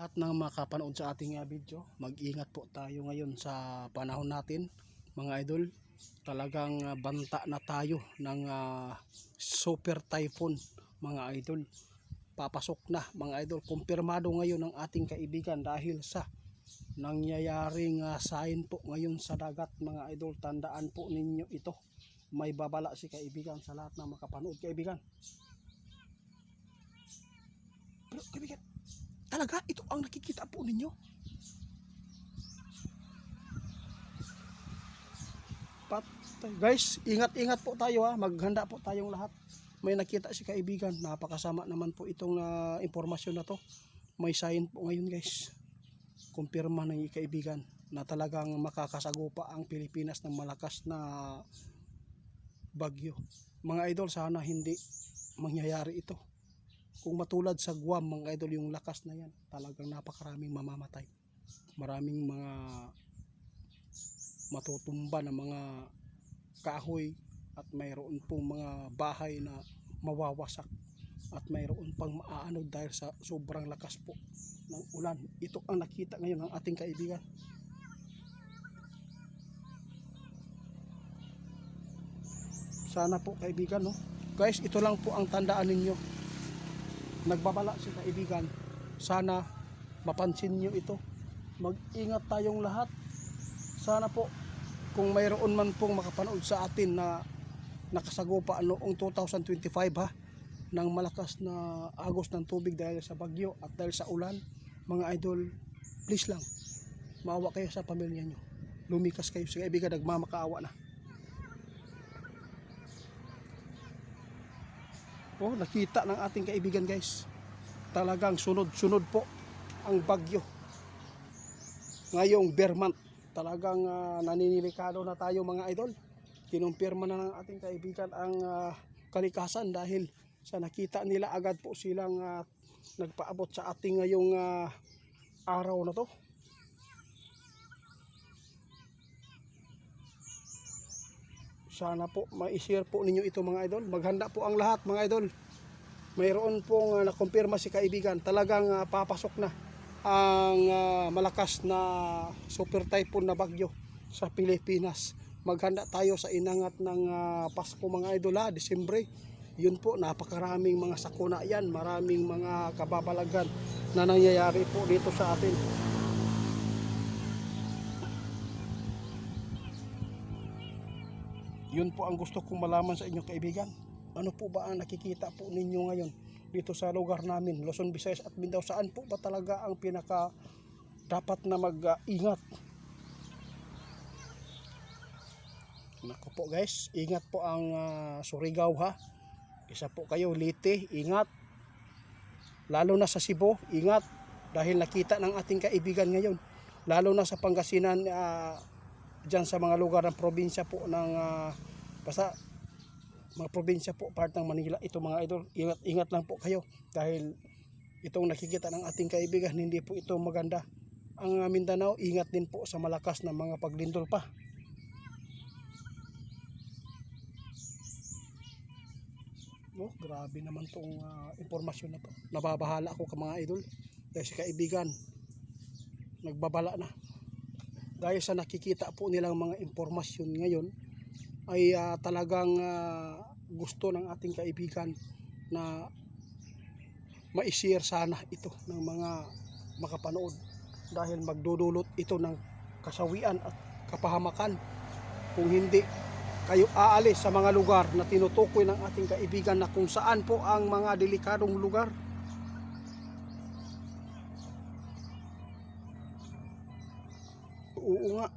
At nang makapanood sa ating video, mag-ingat po tayo ngayon sa panahon natin mga idol. Talagang banta na tayo ng super typhoon mga idol. Papasok na mga idol. Kumpirmado ngayon ng ating kaibigan dahil sa nangyayaring sign po ngayon sa dagat mga idol. Tandaan po ninyo ito. May babala si kaibigan sa lahat na makapanood kaibigan. Pero kaibigan, talaga ito ang nakikita po ninyo. Guys, ingat-ingat po tayo ha. Maghanda po tayong lahat. May nakita si kaibigan. Napakasama naman po itong impormasyon na to. May sign po ngayon guys. Kumpirma ng kaibigan na talagang makakasagupa ang Pilipinas ng malakas na bagyo. Mga idol, sana hindi mangyayari ito. Kung matulad sa Guam mga idol, yung lakas na yan, talagang napakaraming mamamatay. Maraming mga matutumba na mga kahoy at mayroon pong mga bahay na mawawasak at mayroon pang maaanod dahil sa sobrang lakas po ng ulan. Ito ang nakita ngayon ng ating kaibigan. Sana po kaibigan, no? Guys, ito lang po ang tandaan ninyo. Nagbabala si kaibigan. Sana mapansin nyo ito. Mag-ingat tayong lahat. Sana po kung mayroon man pong makapanood sa atin na nakasagupa noong 2025 ha, ng malakas na agos ng tubig dahil sa bagyo at dahil sa ulan, mga idol, please lang, maawa kayo sa pamilya nyo. Lumikas kayo sa kaibigan, nagmamakaawa na. Oh, nakita ng ating kaibigan guys. Talagang sunod-sunod po ang bagyo. Ngayong bear month, talagang naninirikado na tayo mga idol. Kinumpirma na ng ating kaibigan ang kalikasan dahil sa nakita nila agad po silang nagpaabot sa ating ngayong araw na to. Sana po ma-share po ninyo ito mga idol. Maghanda po ang lahat mga idol. Mayroon pong nakumpirma si kaibigan. Talagang papasok na ang malakas na super typhoon na bagyo sa Pilipinas. Maghanda tayo sa inangat ng Pasko mga idol ha, Disyembre. Yun po, napakaraming mga sakuna yan. Maraming mga kababalagan na nangyayari po dito sa atin. Yun po ang gusto kong malaman sa inyo kaibigan. Ano po ba ang nakikita po ninyo ngayon dito sa lugar namin, Luzon, Visayas at Mindanao? Saan po ba talaga ang pinaka dapat na mag-ingat? Naku po guys, ingat po ang Surigao ha. Isa po kayo, Leyte, ingat. Lalo na sa Cebu, ingat. Dahil nakita ng ating kaibigan ngayon. Lalo na sa Pangasinan, dyan sa mga lugar ng probinsya po ng basta mga probinsya po, part ng Manila, ito mga idol, ingat lang po kayo dahil itong nakikita ng ating kaibigan, hindi po ito maganda. Ang Mindanao, ingat din po sa malakas na mga paglindol pa. Oh, grabe naman tong impormasyon na to. Nababahala ako mga idol dahil si kaibigan nagbabala na. Dahil sa nakikita po nilang mga impormasyon ngayon ay talagang gusto ng ating kaibigan na ma-share sana ito ng mga makapanood dahil magdudulot ito ng kasawian at kapahamakan kung hindi kayo aalis sa mga lugar na tinutukoy ng ating kaibigan na kung saan po ang mga delikadong lugar. Oo nga.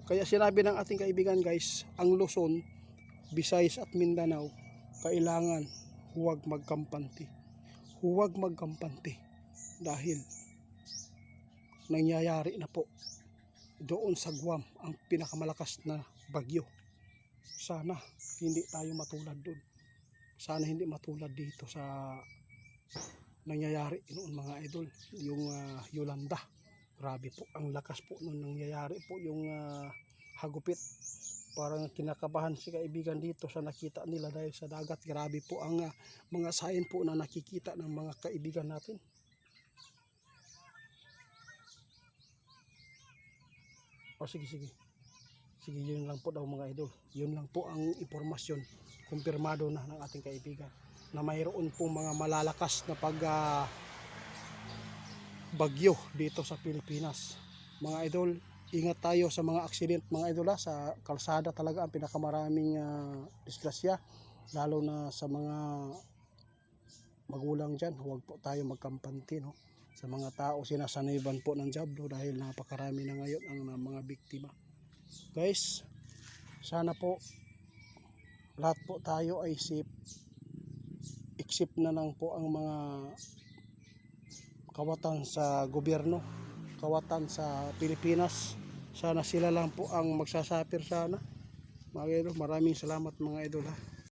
Kaya sinabi ng ating kaibigan guys, ang Luzon, Visayas at Mindanao, kailangan huwag magkampante. Huwag magkampante dahil nangyayari na po doon sa Guam ang pinakamalakas na bagyo. Sana hindi tayo matulad doon. Sana hindi matulad dito sa nangyayari noon mga idol, yung Yolanda. Grabe po, ang lakas po nung nangyayari po yung hagupit. Parang kinakabahan si kaibigan dito sa nakita nila dahil sa dagat. Grabe po ang mga sign po na nakikita ng mga kaibigan natin. sige, sige. Sige, yun lang po daw mga idol. Yun lang po ang impormasyon. Kumpirmado na ng ating kaibigan na mayroon pong mga malalakas na bagyo dito sa Pilipinas. Mga idol, ingat tayo sa mga aksident mga idol. Sa kalsada talaga ang pinakamaraming disgrasya, lalo na sa mga magulang dyan. Huwag po tayo magkampante, no? Sa mga tao sinasaniban po ng jablo dahil napakarami na ngayon ang mga biktima. Guys, sana po lahat po tayo ay safe. Except na lang po ang mga kawatan sa gobyerno, kawatan sa Pilipinas. Sana sila lang po ang magsasuffer sana. Mga idol, maraming salamat mga idol ha.